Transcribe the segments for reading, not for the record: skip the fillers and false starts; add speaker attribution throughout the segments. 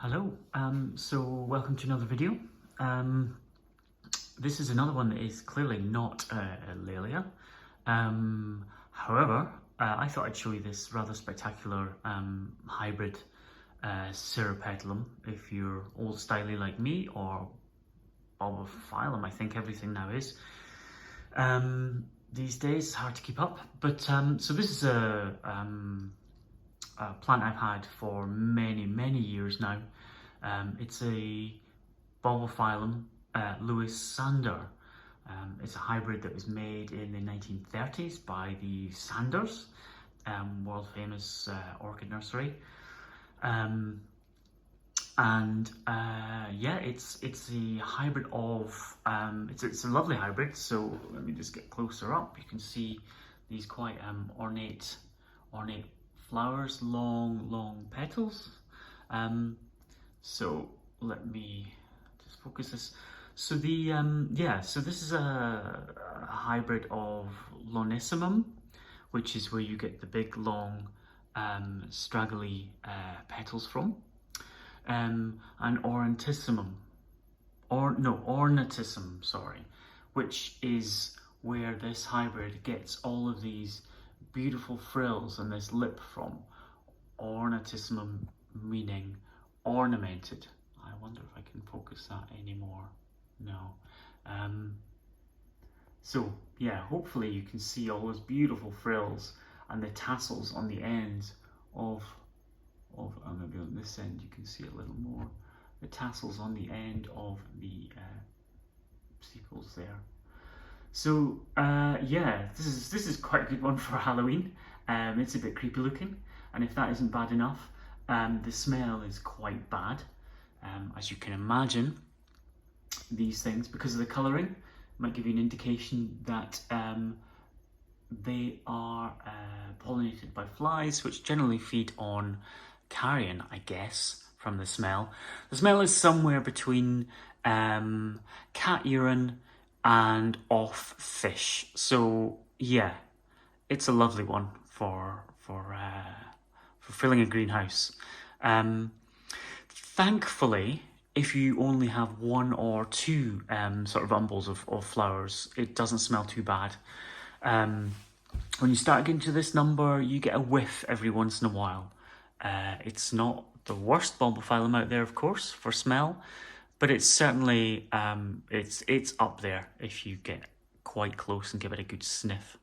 Speaker 1: Hello, so welcome to another video. This is another one that is clearly not a Laelia. However, I thought I'd show you this rather spectacular hybrid Cirrhopetalum if you're old styly like me, or Bulbophyllum, I think everything now is. These days it's hard to keep up, but so this is a plant I've had for many years now. It's a Bulbophyllum Lewis Sander. It's a hybrid that was made in the 1930s by the Sanders, world famous orchid nursery. Yeah, it's a hybrid of it's a lovely hybrid. So let me just get closer up. You can see these quite ornate flowers, long petals. So let me just focus this. So the so this is a hybrid of longissimum, which is where you get the big long straggly petals from, and ornatissimum, ornatissimum, sorry, which is where this hybrid gets all of these beautiful frills and this lip from. Ornatissimum meaning ornamented. I wonder if I can focus that anymore. No. So yeah, hopefully you can see all those beautiful frills and the tassels on the ends of maybe on this end you can see a little more. The tassels on the end of the sepals there. So yeah, this is quite a good one for Halloween. It's a bit creepy looking, and if that isn't bad enough, the smell is quite bad. As you can imagine, these things, because of the colouring, might give you an indication that they are pollinated by flies, which generally feed on carrion, I guess, from the smell. The smell is somewhere between cat urine and off fish. So yeah, it's a lovely one for filling a greenhouse. Thankfully, if you only have one or two sort of umbels of flowers, it doesn't smell too bad. When you start getting to this number, you get a whiff every once in a while. It's not the worst Bulbophyllum out there, of course, for smell, but it's certainly it's up there if you get quite close and give it a good sniff.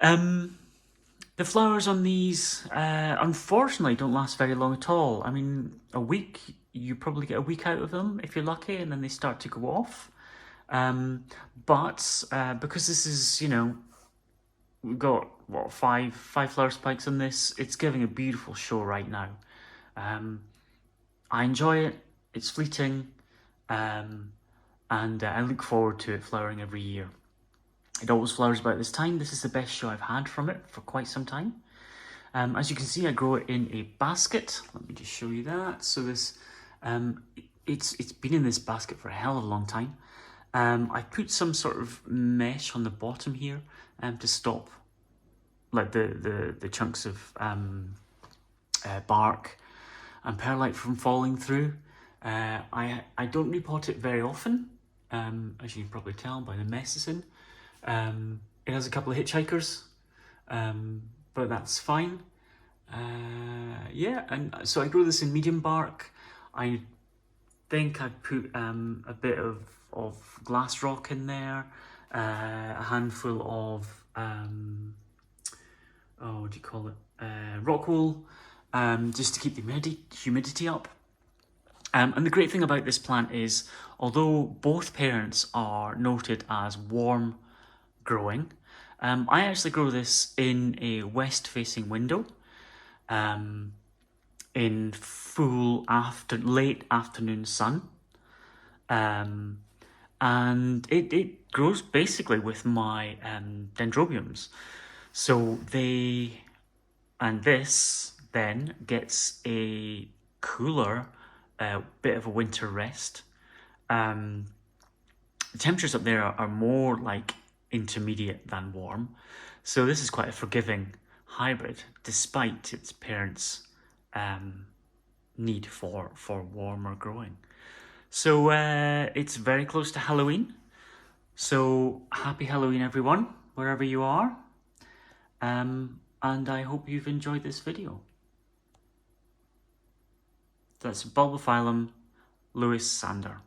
Speaker 1: The flowers on these unfortunately don't last very long at all. I mean, a week, you probably get a week out of them if you're lucky, and then they start to go off. But because this is, you know, we've got what, five flower spikes on this, it's giving a beautiful show right now. I enjoy it. It's fleeting, and I look forward to it flowering every year. It always flowers about this time. This is the best show I've had from it for quite some time. As you can see, I grow it in a basket. Let me just show you that. So this, it's been in this basket for a hell of a long time. I put some sort of mesh on the bottom here to stop like the chunks of bark and perlite from falling through. I don't repot it very often, as you can probably tell by the mess it's in. It has a couple of hitchhikers, but that's fine. Yeah, and so I grow this in medium bark. I think I put a bit of glass rock in there, a handful of what do you call it, rock wool, just to keep the humidity up. And the great thing about this plant is, although both parents are noted as warm growing, I actually grow this in a west-facing window, in full late afternoon sun, and it grows basically with my Dendrobiums. So this then gets a cooler bit of a winter rest. The temperatures up there are more like intermediate than warm, so this is quite a forgiving hybrid despite its parents need for warmer growing. So it's very close to Halloween. So happy Halloween, everyone, wherever you are. And I hope you've enjoyed this video. That's Bulbophyllum Lewis Sander.